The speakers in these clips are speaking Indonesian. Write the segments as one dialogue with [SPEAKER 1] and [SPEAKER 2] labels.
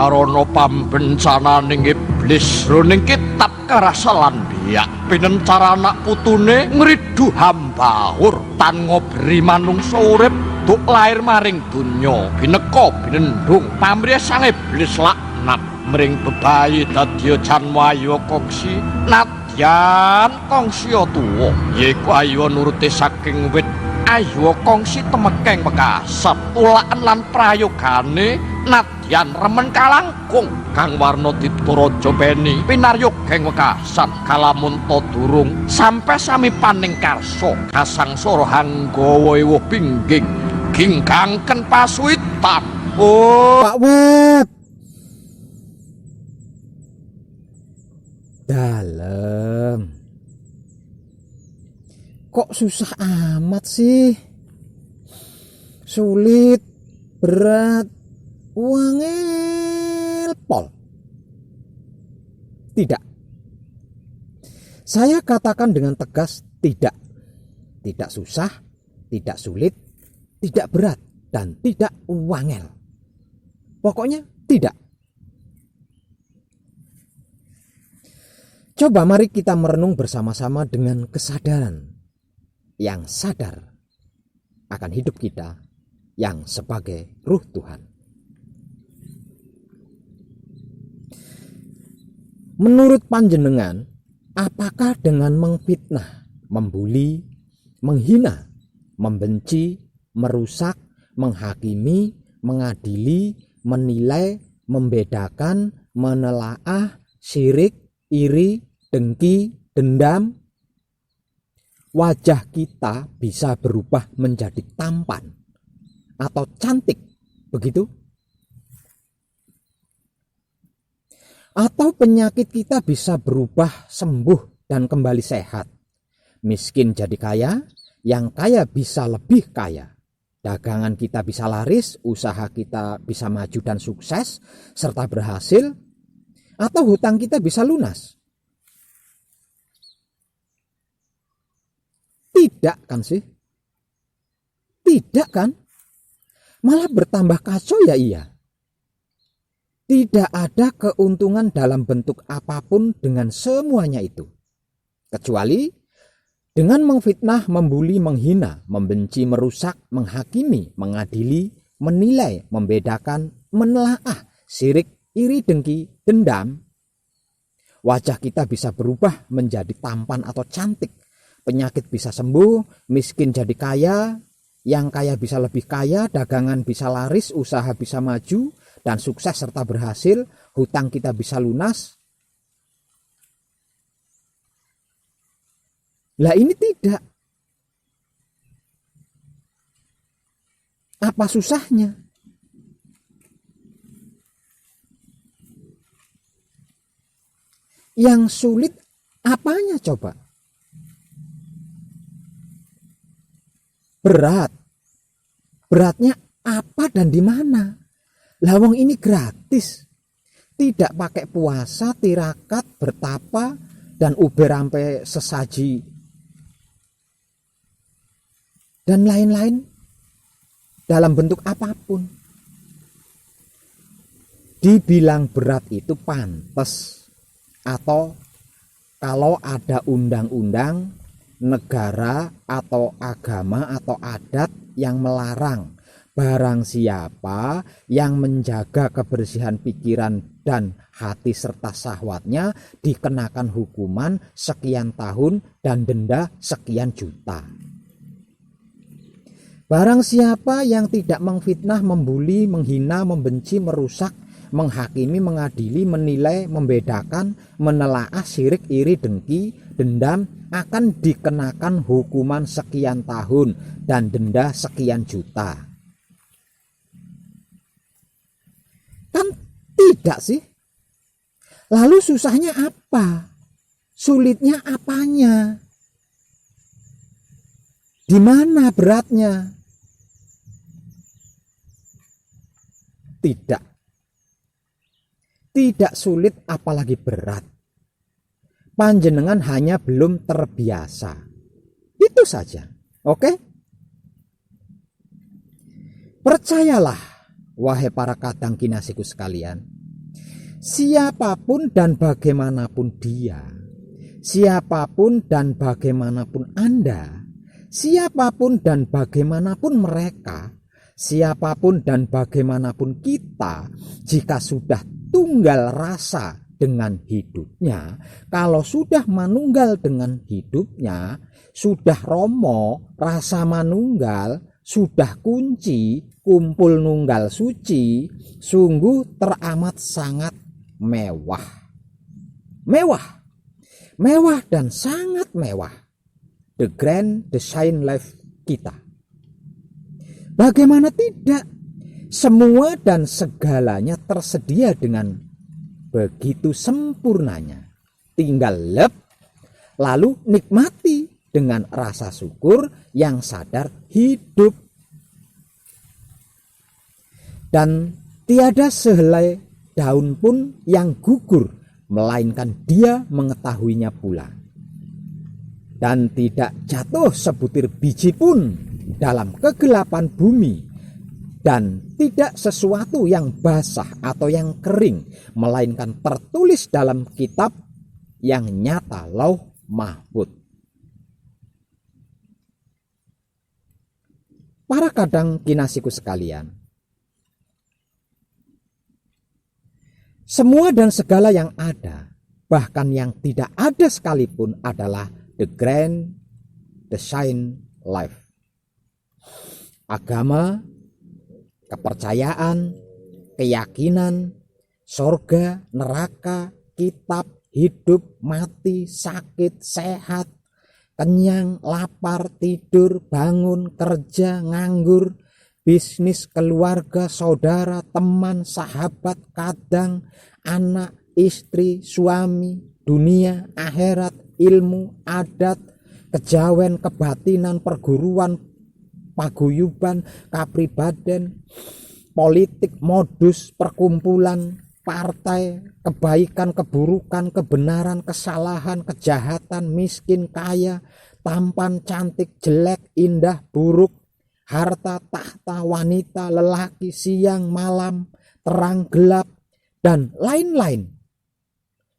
[SPEAKER 1] karana pambencananing iblis roning kitab karasalan biak pinencara anak putune ngridu hambahur tan ngobri manungsa urip duk lair maring donya bineka binendung pamrih sang iblis laknat mring bebayi dadya janwaya kongsi nadyan kongsi tuwa yaiku ayo nuruti saking wit ayo kongsi temekeng mekasep tulaan lan prayogane nadyan remen kalangkung kang warna dituraja peni pinaryogeng wekasan kalamun ta durung sampe sami paning karsa kasangsara hanggawa ewuh pingging gingkangken pasuwitan. Oh
[SPEAKER 2] Pak Wet dalem kok susah amat sih, sulit, berat, wangel pol. Tidak, saya katakan dengan tegas tidak. Tidak susah, tidak sulit, tidak berat, dan tidak wangel. Pokoknya tidak. Coba mari kita merenung bersama-sama dengan kesadaran yang sadar akan hidup kita yang sebagai ruh Tuhan. Menurut panjenengan, apakah dengan mengfitnah, membuli, menghina, membenci, merusak, menghakimi, mengadili, menilai, membedakan, menelaah, syirik, iri, dengki, dendam, wajah kita bisa berubah menjadi tampan atau cantik, begitu? Atau penyakit kita bisa berubah sembuh dan kembali sehat. Miskin jadi kaya, yang kaya bisa lebih kaya. Dagangan kita bisa laris, usaha kita bisa maju dan sukses serta berhasil, atau hutang kita bisa lunas. Tidak kan sih? Tidak kan? Malah bertambah kacau ya iya. Tidak ada keuntungan dalam bentuk apapun dengan semuanya itu. Kecuali dengan mengfitnah, membuli, menghina, membenci, merusak, menghakimi, mengadili, menilai, membedakan, menelaah, syirik, iri, dengki, dendam. Wajah kita bisa berubah menjadi tampan atau cantik. Penyakit bisa sembuh, miskin jadi kaya, yang kaya bisa lebih kaya, dagangan bisa laris, usaha bisa maju dan sukses serta berhasil, hutang kita bisa lunas. Lah ini tidak. Apa susahnya? Yang sulit apanya coba? Berat. Beratnya apa dan di mana? Lawang ini gratis. Tidak pakai puasa, tirakat, bertapa, dan uber sampai sesaji. Dan lain-lain dalam bentuk apapun. Dibilang berat itu pantas. Atau kalau ada undang-undang negara atau agama atau adat yang melarang barang siapa yang menjaga kebersihan pikiran dan hati serta syahwatnya dikenakan hukuman sekian tahun dan denda sekian juta. Barang siapa yang tidak mengfitnah, membuli, menghina, membenci, merusak, menghakimi, mengadili, menilai, membedakan, menelaah, syirik, iri, dengki, dendam akan dikenakan hukuman sekian tahun dan denda sekian juta. Kan tidak sih? Lalu susahnya apa? Sulitnya apanya? Di mana beratnya? Tidak. Tidak sulit apalagi berat. Panjenengan hanya belum terbiasa. Itu saja. Oke? Percayalah, wahai para kadang kinasiku sekalian. Siapapun dan bagaimanapun dia, siapapun dan bagaimanapun Anda, siapapun dan bagaimanapun mereka, siapapun dan bagaimanapun kita, jika sudah tunggal rasa dengan hidupnya, kalau sudah manunggal dengan hidupnya, sudah romo rasa manunggal, sudah kunci kumpul nunggal suci, sungguh teramat sangat mewah. Mewah dan sangat mewah. The Grand Design Life kita. Bagaimana tidak? Semua dan segalanya tersedia dengan begitu sempurnanya. Tinggal lalu nikmati dengan rasa syukur yang sadar hidup. Dan tiada sehelai daun pun yang gugur, melainkan dia mengetahuinya pula. Dan tidak jatuh sebutir biji pun dalam kegelapan bumi, dan tidak sesuatu yang basah atau yang kering, melainkan tertulis dalam kitab yang nyata Lauh Mahfuz. Para kadang kinasiku sekalian, semua dan segala yang ada, bahkan yang tidak ada sekalipun adalah the Grand Design Life. Agama, kepercayaan, keyakinan, sorga, neraka, kitab, hidup, mati, sakit, sehat, kenyang, lapar, tidur, bangun, kerja, nganggur, bisnis, keluarga, saudara, teman, sahabat, kadang, anak, istri, suami, dunia, akhirat, ilmu, adat, kejawen, kebatinan, perguruan, paguyuban, kapribaden, politik, modus, perkumpulan, partai, kebaikan, keburukan, kebenaran, kesalahan, kejahatan, miskin, kaya, tampan, cantik, jelek, indah, buruk, harta, tahta, wanita, lelaki, siang, malam, terang, gelap, dan lain-lain.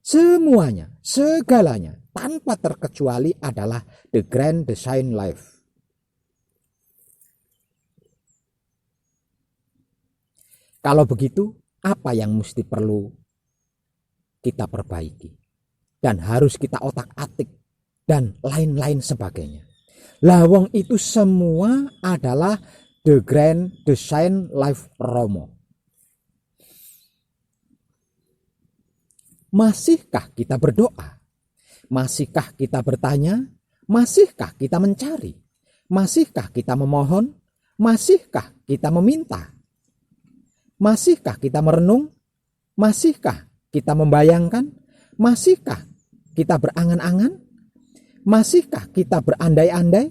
[SPEAKER 2] Semuanya, segalanya, tanpa terkecuali adalah the Grand Design Life. Kalau begitu, apa yang mesti perlu kita perbaiki? Dan harus kita otak-atik dan lain-lain sebagainya. Lawang itu semua adalah the Grand Design Life Romo. Masihkah kita berdoa? Masihkah kita bertanya? Masihkah kita mencari? Masihkah kita memohon? Masihkah kita meminta? Masihkah kita merenung? Masihkah kita membayangkan? Masihkah kita berangan-angan? Masihkah kita berandai-andai?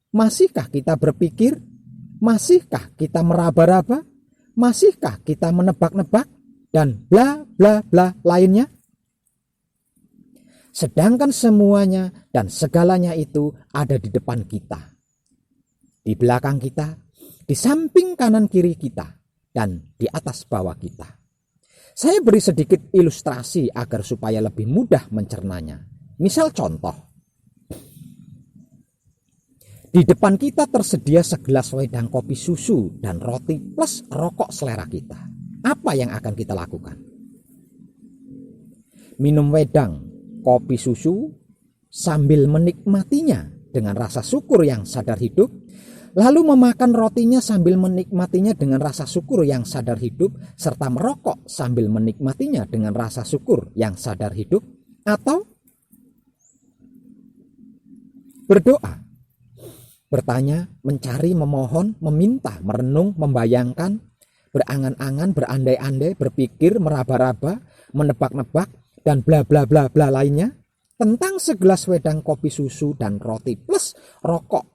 [SPEAKER 2] Masihkah kita berpikir? Masihkah kita meraba-raba? Masihkah kita menebak-nebak? Dan bla bla bla lainnya? Sedangkan semuanya dan segalanya itu ada di depan kita, di belakang kita, di samping kanan kiri kita, dan di atas bawah kita. Saya beri sedikit ilustrasi agar supaya lebih mudah mencernanya. Misal contoh, di depan kita tersedia segelas wedang kopi susu dan roti plus rokok selera kita. Apa yang akan kita lakukan? Minum wedang kopi susu sambil menikmatinya dengan rasa syukur yang sadar hidup, lalu memakan rotinya sambil menikmatinya dengan rasa syukur yang sadar hidup, serta merokok sambil menikmatinya dengan rasa syukur yang sadar hidup, atau berdoa, bertanya, mencari, memohon, meminta, merenung, membayangkan, berangan-angan, berandai-andai, berpikir, meraba-raba, menebak-nebak, dan bla bla bla bla lainnya tentang segelas wedang kopi susu dan roti plus rokok.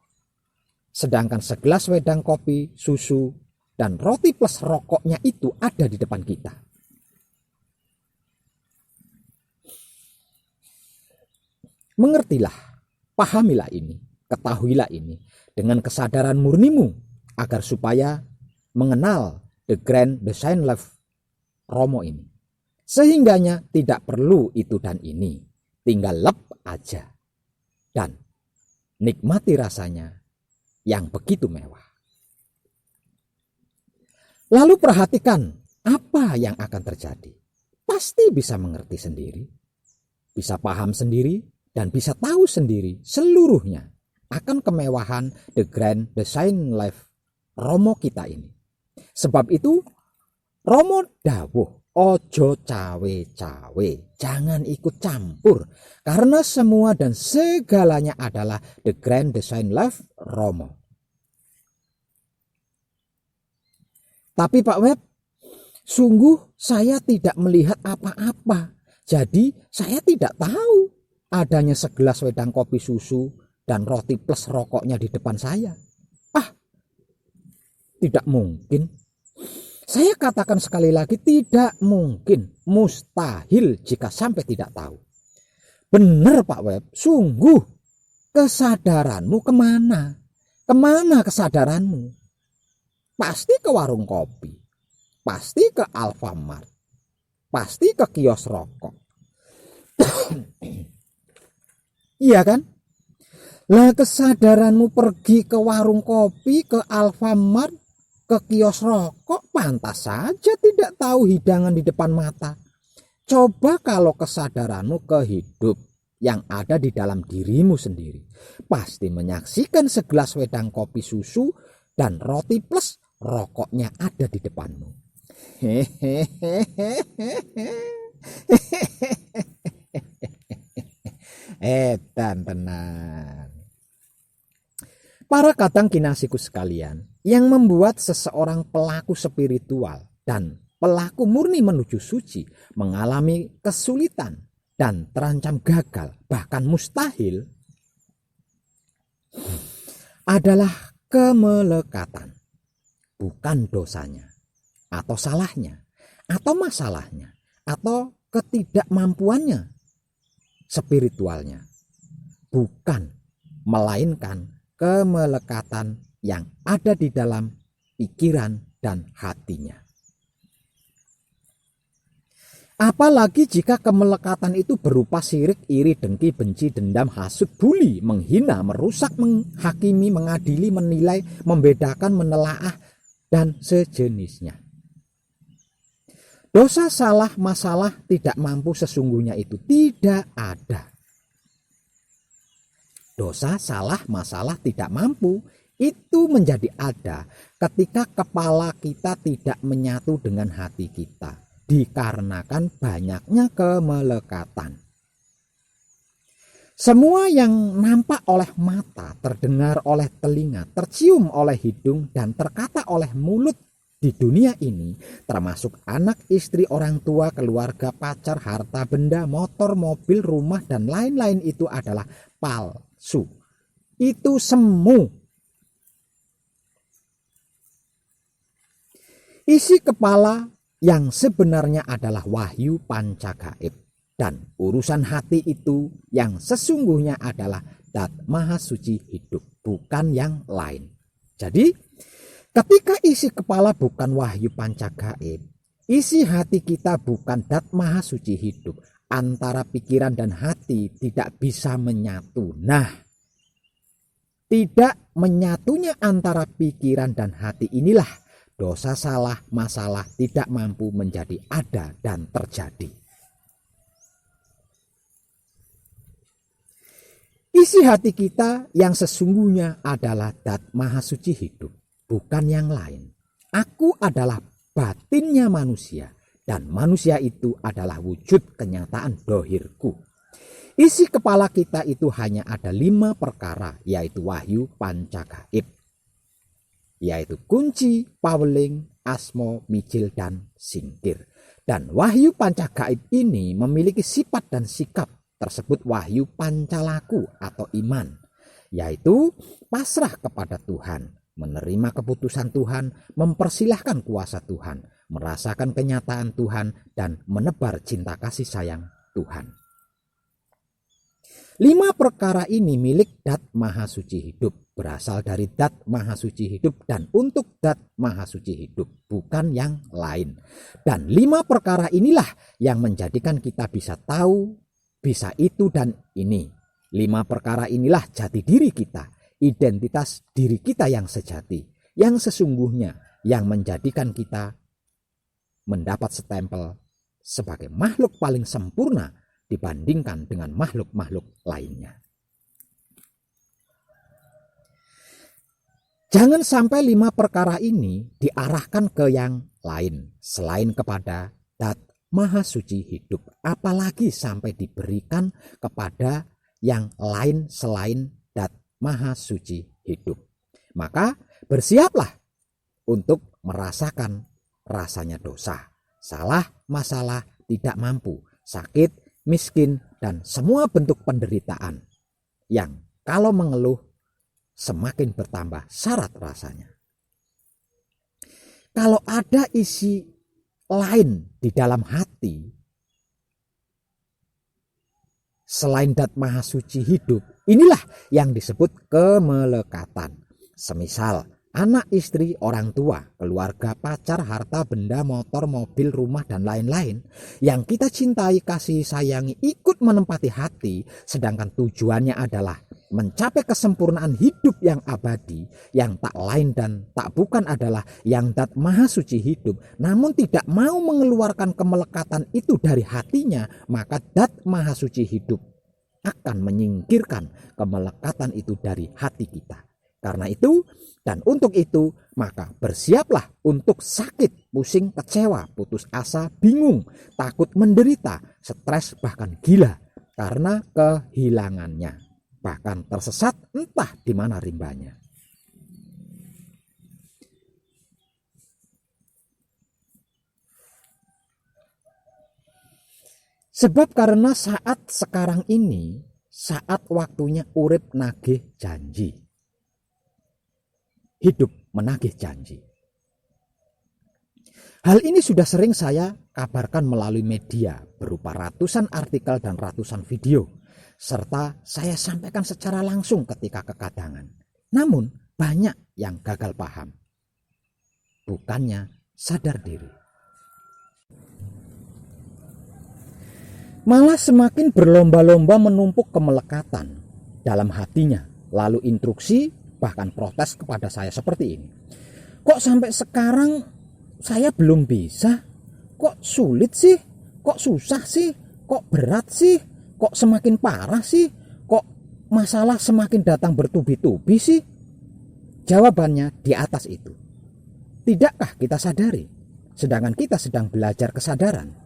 [SPEAKER 2] Sedangkan segelas wedang kopi, susu, dan roti plus rokoknya itu ada di depan kita. Mengertilah, pahamilah ini, ketahuilah ini dengan kesadaran murnimu agar supaya mengenal the Grand Design Life Romo ini. Sehingganya tidak perlu itu dan ini, tinggal lep aja dan nikmati rasanya yang begitu mewah. Lalu perhatikan apa yang akan terjadi. Pasti bisa mengerti sendiri, bisa paham sendiri, dan bisa tahu sendiri seluruhnya akan kemewahan The Grand Design Life Romo kita ini. Sebab itu Romo dawuh, ojo cawe-cawe, jangan ikut campur, karena semua dan segalanya adalah The Grand Design Life Romo. Tapi Pak Web, sungguh saya tidak melihat apa-apa. Jadi saya tidak tahu adanya segelas wedang kopi susu dan roti plus rokoknya di depan saya. Tidak mungkin. Saya katakan sekali lagi, tidak mungkin. Mustahil jika sampai tidak tahu. Benar Pak Web, sungguh kesadaranmu kemana? Kemana kesadaranmu? Pasti ke warung kopi, pasti ke Alfamart, pasti ke kios rokok. Iya kan? Lah kesadaranmu pergi ke warung kopi, ke Alfamart, ke kios rokok, pantas saja tidak tahu hidangan di depan mata. Coba kalau kesadaranmu ke hidup yang ada di dalam dirimu sendiri, pasti menyaksikan segelas wedang kopi susu dan roti plus rokoknya ada di depanmu. Edan tenan. Para kadang kinasiku sekalian, yang membuat seseorang pelaku spiritual dan pelaku murni menuju suci mengalami kesulitan dan terancam gagal, bahkan mustahil, adalah kemelekatan. Bukan dosanya, atau salahnya, atau masalahnya, atau ketidakmampuannya spiritualnya. Bukan, melainkan kemelekatan yang ada di dalam pikiran dan hatinya. Apalagi jika kemelekatan itu berupa sirik, iri, dengki, benci, dendam, hasut, buli, menghina, merusak, menghakimi, mengadili, menilai, membedakan, menelaah, dan sejenisnya. Dosa, salah, masalah, tidak mampu sesungguhnya itu tidak ada. Dosa, salah, masalah, tidak mampu itu menjadi ada ketika kepala kita tidak menyatu dengan hati kita, dikarenakan banyaknya kemelekatan. Semua yang nampak oleh mata, terdengar oleh telinga, tercium oleh hidung, dan terkata oleh mulut di dunia ini, termasuk anak, istri, orang tua, keluarga, pacar, harta, benda, motor, mobil, rumah, dan lain-lain itu adalah palsu. Itu semu. Isi kepala yang sebenarnya adalah wahyu pancagaib. Dan urusan hati itu yang sesungguhnya adalah Dat Maha Suci hidup, bukan yang lain. Jadi ketika isi kepala bukan wahyu pancagaib, isi hati kita bukan Dat Maha Suci hidup, antara pikiran dan hati tidak bisa menyatu. Nah, tidak menyatunya antara pikiran dan hati inilah dosa, salah, masalah tidak mampu menjadi ada dan terjadi. Isi hati kita yang sesungguhnya adalah Dat Maha Suci hidup, bukan yang lain. Aku adalah batinnya manusia, dan manusia itu adalah wujud kenyataan dohirku. Isi kepala kita itu hanya ada 5 perkara, yaitu wahyu pancagaib, yaitu kunci, paweling, asmo, mijil, dan singkir. Dan wahyu pancagaib ini memiliki sifat dan sikap tersebut wahyu pancalaku atau iman, yaitu pasrah kepada Tuhan, menerima keputusan Tuhan, mempersilahkan kuasa Tuhan, merasakan kenyataan Tuhan, dan menebar cinta kasih sayang Tuhan. 5 perkara ini milik Dat Maha Suci Hidup, berasal dari Dat Maha Suci Hidup dan untuk Dat Maha Suci Hidup, bukan yang lain. Dan 5 perkara inilah yang menjadikan kita bisa tahu, bisa itu dan ini. 5 perkara inilah jati diri kita, identitas diri kita yang sejati, yang sesungguhnya, yang menjadikan kita mendapat stempel sebagai makhluk paling sempurna dibandingkan dengan makhluk-makhluk lainnya. Jangan sampai 5 perkara ini diarahkan ke yang lain selain kepada Dat Maha Suci Hidup, apalagi sampai diberikan kepada yang lain selain Dat Maha Suci Hidup. Maka bersiaplah untuk merasakan rasanya dosa, salah, masalah, tidak mampu, sakit, miskin, dan semua bentuk penderitaan yang kalau mengeluh semakin bertambah syarat rasanya. Kalau ada isi lain di dalam hati selain Dat Maha Suci Hidup, inilah yang disebut kemelekatan. Semisal anak, istri, orang tua, keluarga, pacar, harta, benda, motor, mobil, rumah, dan lain-lain yang kita cintai, kasih, sayangi, ikut menempati hati, sedangkan tujuannya adalah mencapai kesempurnaan hidup yang abadi, yang tak lain dan tak bukan adalah yang Dat Maha Suci Hidup, namun tidak mau mengeluarkan kemelekatan itu dari hatinya, maka Dat Maha Suci Hidup akan menyingkirkan kemelekatan itu dari hati kita. Karena itu dan untuk itu, maka bersiaplah untuk sakit, pusing, kecewa, putus asa, bingung, takut, menderita, stres, bahkan gila karena kehilangannya, bahkan tersesat entah di mana rimbanya. Sebab karena saat sekarang ini, saat waktunya urip nagih janji, hidup menagih janji. Hal ini sudah sering saya kabarkan melalui media berupa ratusan artikel dan ratusan video, serta saya sampaikan secara langsung ketika kekadangan. Namun banyak yang gagal paham, bukannya sadar diri. Malah semakin berlomba-lomba menumpuk kemelekatan dalam hatinya, lalu instruksi bahkan protes kepada saya seperti ini. Kok sampai sekarang saya belum bisa? Kok sulit sih? Kok susah sih? Kok berat sih? Kok semakin parah sih? Kok masalah semakin datang bertubi-tubi sih? Jawabannya di atas itu. Tidakkah kita sadari? Sedangkan kita sedang belajar kesadaran.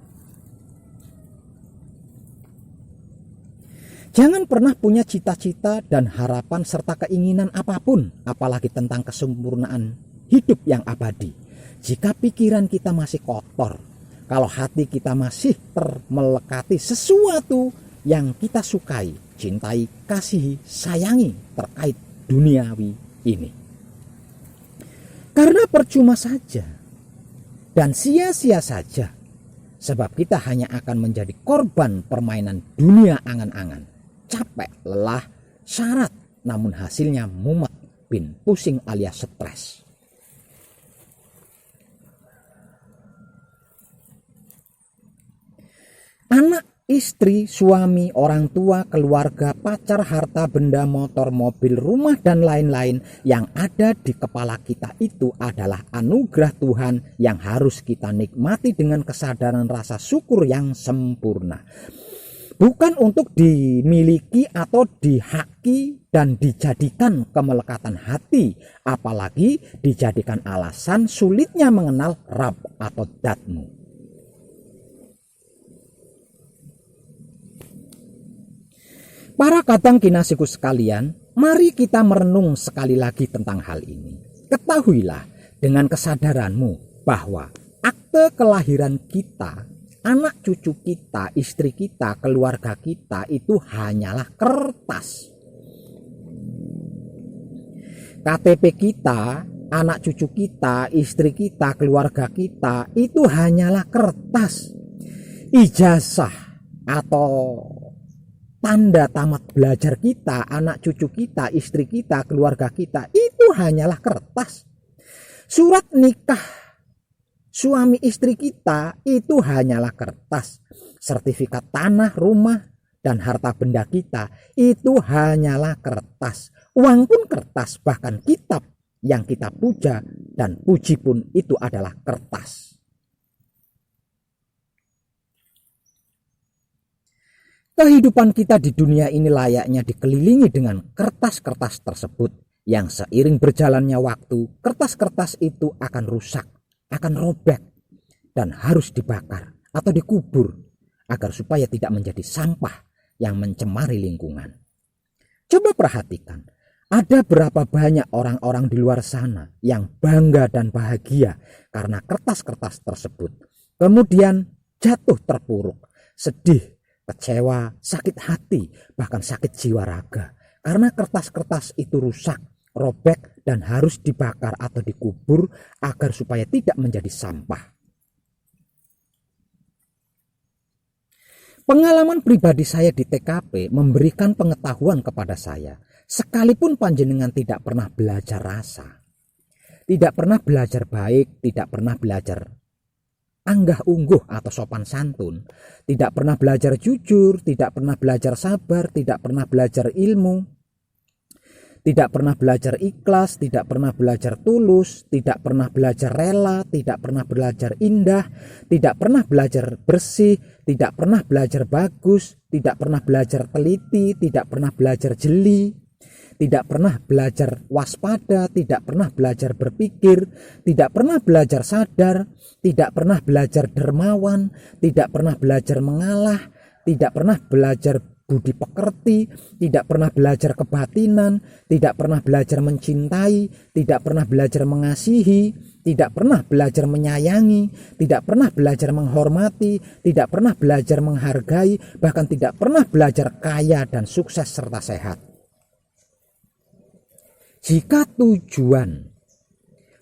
[SPEAKER 2] Jangan pernah punya cita-cita dan harapan serta keinginan apapun, apalagi tentang kesempurnaan hidup yang abadi, jika pikiran kita masih kotor, kalau hati kita masih termelekati sesuatu yang kita sukai, cintai, kasihi, sayangi terkait duniawi ini. Karena percuma saja dan sia-sia saja, sebab kita hanya akan menjadi korban permainan dunia angan-angan. Capek, lelah, syarat, namun hasilnya mumet, pusing alias stres. Anak, istri, suami, orang tua, keluarga, pacar, harta, benda, motor, mobil, rumah, dan lain-lain yang ada di kepala kita itu adalah anugerah Tuhan yang harus kita nikmati dengan kesadaran rasa syukur yang sempurna. Bukan untuk dimiliki atau dihaki dan dijadikan kemelekatan hati, apalagi dijadikan alasan sulitnya mengenal Rab atau Datmu. Para kadang kinasiku sekalian, mari kita merenung sekali lagi tentang hal ini. Ketahuilah dengan kesadaranmu bahwa akte kelahiran kita, anak cucu kita, istri kita, keluarga kita itu hanyalah kertas. KTP kita, anak cucu kita, istri kita, keluarga kita itu hanyalah kertas. Ijazah atau tanda tamat belajar kita, anak cucu kita, istri kita, keluarga kita, itu hanyalah kertas. Surat nikah suami istri kita itu hanyalah kertas. Sertifikat tanah, rumah, dan harta benda kita itu hanyalah kertas. Uang pun kertas, bahkan kitab yang kita puja dan puji pun itu adalah kertas. Kehidupan kita di dunia ini layaknya dikelilingi dengan kertas-kertas tersebut yang seiring berjalannya waktu, kertas-kertas itu akan rusak, akan robek, dan harus dibakar atau dikubur agar supaya tidak menjadi sampah yang mencemari lingkungan. Coba perhatikan, ada berapa banyak orang-orang di luar sana yang bangga dan bahagia karena kertas-kertas tersebut. Kemudian jatuh terpuruk, sedih, kecewa, sakit hati, bahkan sakit jiwa raga. Karena kertas-kertas itu rusak, robek, dan harus dibakar atau dikubur agar supaya tidak menjadi sampah. Pengalaman pribadi saya di TKP memberikan pengetahuan kepada saya. Sekalipun panjenengan tidak pernah belajar rasa, tidak pernah belajar baik, tidak pernah belajar anggah ungguh atau sopan santun, tidak pernah belajar jujur, tidak pernah belajar sabar, tidak pernah belajar ilmu, tidak pernah belajar ikhlas, tidak pernah belajar tulus, tidak pernah belajar rela, tidak pernah belajar indah, tidak pernah belajar bersih, tidak pernah belajar bagus, tidak pernah belajar teliti, tidak pernah belajar jeli, tidak pernah belajar waspada, tidak pernah belajar berpikir, tidak pernah belajar sadar, tidak pernah belajar dermawan, tidak pernah belajar mengalah, tidak pernah belajar budi pekerti, tidak pernah belajar kebatinan, tidak pernah belajar mencintai, tidak pernah belajar mengasihi, tidak pernah belajar menyayangi, tidak pernah belajar menghormati, tidak pernah belajar menghargai, bahkan tidak pernah belajar kaya dan sukses serta sehat. Jika tujuan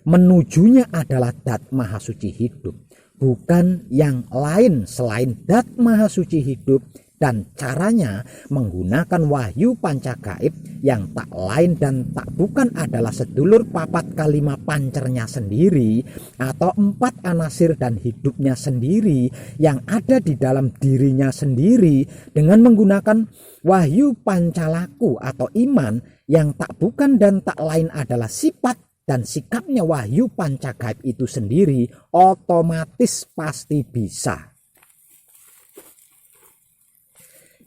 [SPEAKER 2] menujunya adalah Dat Maha Suci hidup, bukan yang lain selain Dat Maha Suci hidup, dan caranya menggunakan wahyu pancagaib yang tak lain dan tak bukan adalah sedulur papat kalima pancernya sendiri atau 4 anasir dan hidupnya sendiri yang ada di dalam dirinya sendiri, dengan menggunakan wahyu pancalaku atau iman yang tak bukan dan tak lain adalah sifat dan sikapnya wahyu pancagaib itu sendiri, otomatis pasti bisa.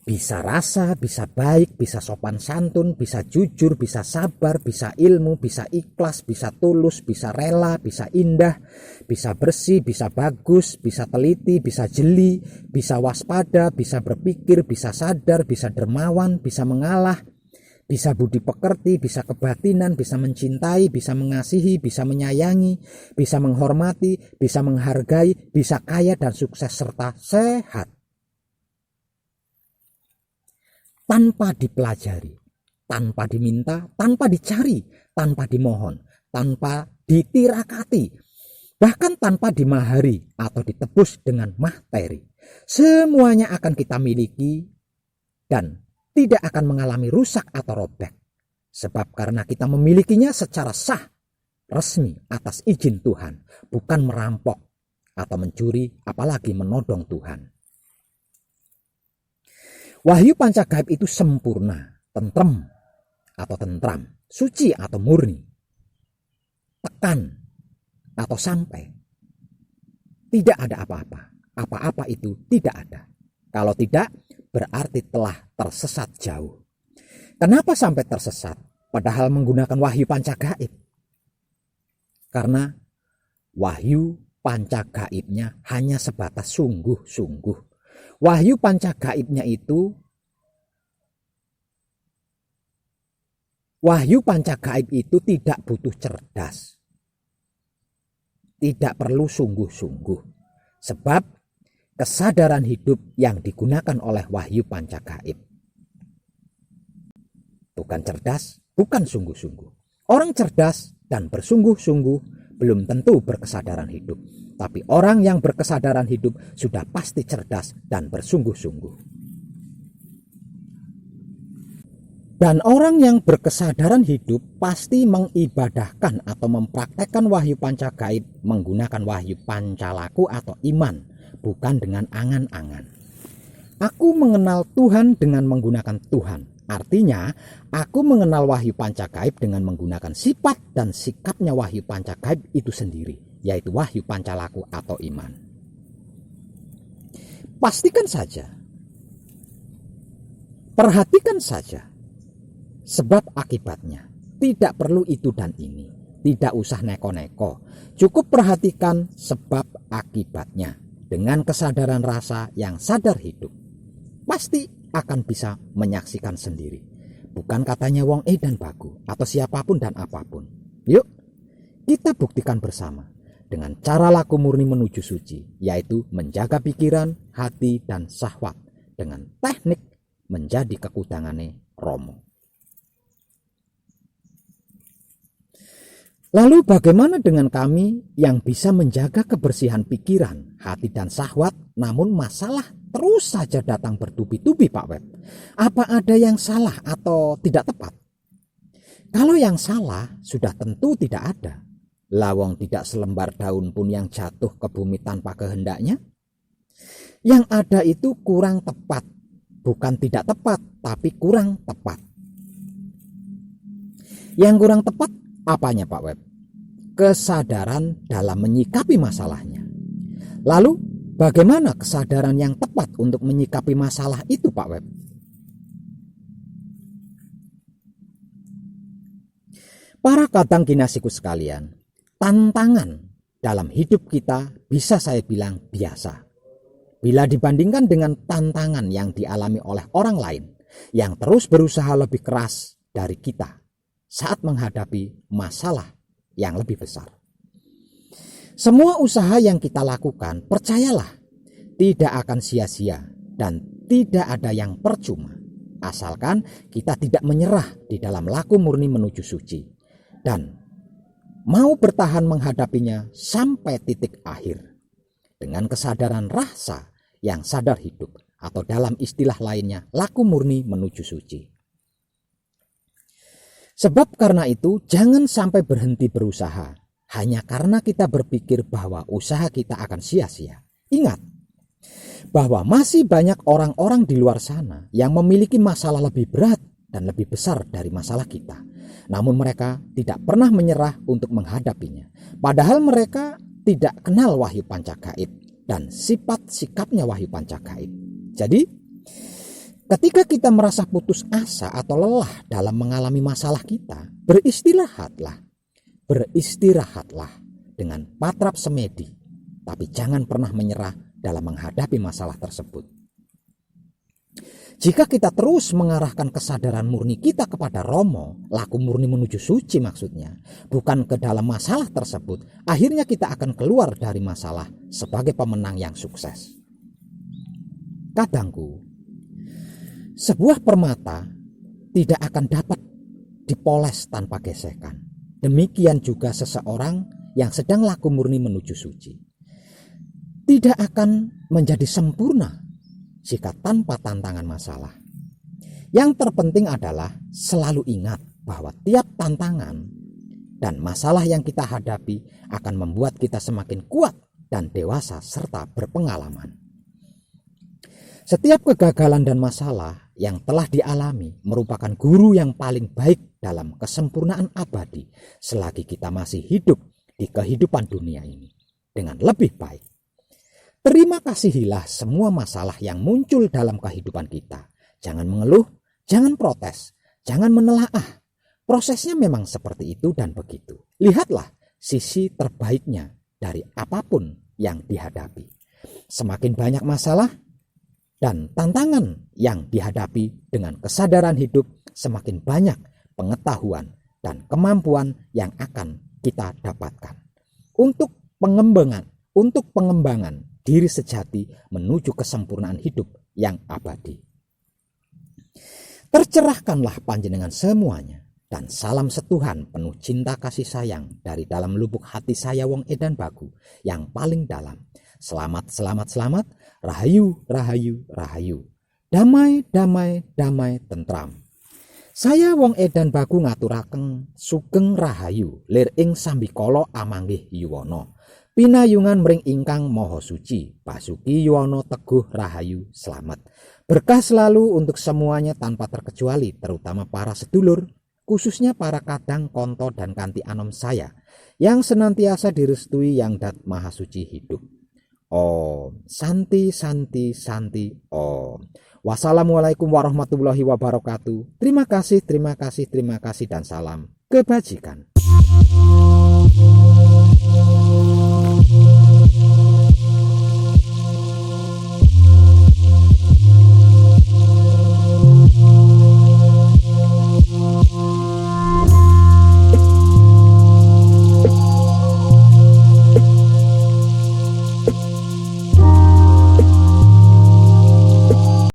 [SPEAKER 2] Bisa rasa, bisa baik, bisa sopan santun, bisa jujur, bisa sabar, bisa ilmu, bisa ikhlas, bisa tulus, bisa rela, bisa indah, bisa bersih, bisa bagus, bisa teliti, bisa jeli, bisa waspada, bisa berpikir, bisa sadar, bisa dermawan, bisa mengalah, bisa budi pekerti, bisa kebatinan, bisa mencintai, bisa mengasihi, bisa menyayangi, bisa menghormati, bisa menghargai, bisa kaya dan sukses serta sehat. Tanpa dipelajari, tanpa diminta, tanpa dicari, tanpa dimohon, tanpa ditirakati, bahkan tanpa dimahari atau ditebus dengan materi. Semuanya akan kita miliki dan tidak akan mengalami rusak atau robek. Sebab karena kita memilikinya secara sah, resmi atas izin Tuhan, bukan merampok atau mencuri, apalagi menodong Tuhan. Wahyu pancagaib itu sempurna, tentrem atau tentram, suci atau murni, tekan atau sampai. Tidak ada apa-apa, apa-apa itu tidak ada. Kalau tidak, berarti telah tersesat jauh. Kenapa sampai tersesat padahal menggunakan wahyu pancagaib? Karena wahyu pancagaibnya hanya sebatas sungguh-sungguh. Wahyu pancagaibnya itu, wahyu pancagaib itu tidak butuh cerdas, tidak perlu sungguh-sungguh, sebab kesadaran hidup yang digunakan oleh wahyu pancagaib bukan cerdas, bukan sungguh-sungguh. Orang cerdas dan bersungguh-sungguh belum tentu berkesadaran hidup. Tapi orang yang berkesadaran hidup sudah pasti cerdas dan bersungguh-sungguh. Dan orang yang berkesadaran hidup pasti mengibadahkan atau mempraktekkan wahyu panca gaib menggunakan wahyu pancalaku atau iman, bukan dengan angan-angan. Aku mengenal Tuhan dengan menggunakan Tuhan. Artinya, aku mengenal wahyu panca gaib dengan menggunakan sifat dan sikapnya wahyu panca gaib itu sendiri, yaitu wahyu pancalaku atau iman. Pastikan saja, perhatikan saja sebab akibatnya. Tidak perlu itu dan ini, tidak usah neko-neko. Cukup perhatikan sebab akibatnya dengan kesadaran rasa yang sadar hidup. Pasti akan bisa menyaksikan sendiri. Bukan katanya Wong Edan Bagu atau siapapun dan apapun. Yuk, kita buktikan bersama dengan cara laku murni menuju suci, yaitu menjaga pikiran, hati, dan syahwat dengan teknik menjadi kekudangane Romo. Lalu bagaimana dengan kami yang bisa menjaga kebersihan pikiran, hati, dan syahwat, namun masalah terus saja datang bertubi-tubi, Pak Web? Apa ada yang salah atau tidak tepat? Kalau yang salah sudah tentu tidak ada. Lawang tidak selembar daun pun yang jatuh ke bumi tanpa kehendaknya. Yang ada itu kurang tepat. Bukan tidak tepat, tapi kurang tepat. Yang kurang tepat apanya, Pak Web? Kesadaran dalam menyikapi masalahnya. Lalu bagaimana kesadaran yang tepat untuk menyikapi masalah itu, Pak Web? Para kadang kinasiku sekalian, tantangan dalam hidup kita bisa saya bilang biasa. Bila dibandingkan dengan tantangan yang dialami oleh orang lain yang terus berusaha lebih keras dari kita saat menghadapi masalah yang lebih besar. Semua usaha yang kita lakukan, percayalah, tidak akan sia-sia dan tidak ada yang percuma. Asalkan kita tidak menyerah di dalam laku murni menuju suci dan mau bertahan menghadapinya sampai titik akhir. Dengan kesadaran rasa yang sadar hidup, atau dalam istilah lainnya, laku murni menuju suci. Sebab karena itu jangan sampai berhenti berusaha hanya karena kita berpikir bahwa usaha kita akan sia-sia. Ingat bahwa masih banyak orang-orang di luar sana yang memiliki masalah lebih berat dan lebih besar dari masalah kita. Namun mereka tidak pernah menyerah untuk menghadapinya. Padahal mereka tidak kenal wahyu panca gaib dan sifat sikapnya wahyu panca gaib. Jadi ketika kita merasa putus asa atau lelah dalam mengalami masalah kita, beristirahatlah dengan patrap semedi, tapi jangan pernah menyerah dalam menghadapi masalah tersebut. Jika kita terus mengarahkan kesadaran murni kita kepada Romo, laku murni menuju suci maksudnya, bukan ke dalam masalah tersebut, akhirnya kita akan keluar dari masalah sebagai pemenang yang sukses. Kadangku, sebuah permata tidak akan dapat dipoles tanpa gesekan. Demikian juga seseorang yang sedang laku murni menuju suci tidak akan menjadi sempurna jika tanpa tantangan masalah. Yang terpenting adalah selalu ingat bahwa tiap tantangan dan masalah yang kita hadapi akan membuat kita semakin kuat dan dewasa serta berpengalaman. Setiap kegagalan dan masalah yang telah dialami merupakan guru yang paling baik dalam kesempurnaan abadi selagi kita masih hidup di kehidupan dunia ini dengan lebih baik. Terima kasihilah semua masalah yang muncul dalam kehidupan kita. Jangan mengeluh, jangan protes, jangan menelaah. Prosesnya memang seperti itu dan begitu. Lihatlah sisi terbaiknya dari apapun yang dihadapi. Semakin banyak masalah dan tantangan yang dihadapi dengan kesadaran hidup, semakin banyak pengetahuan dan kemampuan yang akan kita dapatkan untuk pengembangan diri sejati menuju kesempurnaan hidup yang abadi. Tercerahkanlah panjenengan semuanya, dan salam setuhan penuh cinta kasih sayang dari dalam lubuk hati saya Wong Edan Bagu yang paling dalam. Selamat, selamat, selamat. Rahayu, rahayu, rahayu. Damai, damai, damai, tentram. Saya Wong Edan Bagu ngaturaken sugeng rahayu lir ing sambikala amanggih Yuwana. Pinayungan mring ingkang Maha Suci, Basuki Yuwana Teguh Rahayu Slamet. Berkah selalu untuk semuanya tanpa terkecuali, terutama para sedulur, khususnya para kadang konto dan kanti anom saya, yang senantiasa direstui Yang Dat Maha Suci hidup. Om Santi Santi Santi Om. Wassalamualaikum warahmatullahi wabarakatuh. Terima kasih dan salam kebajikan.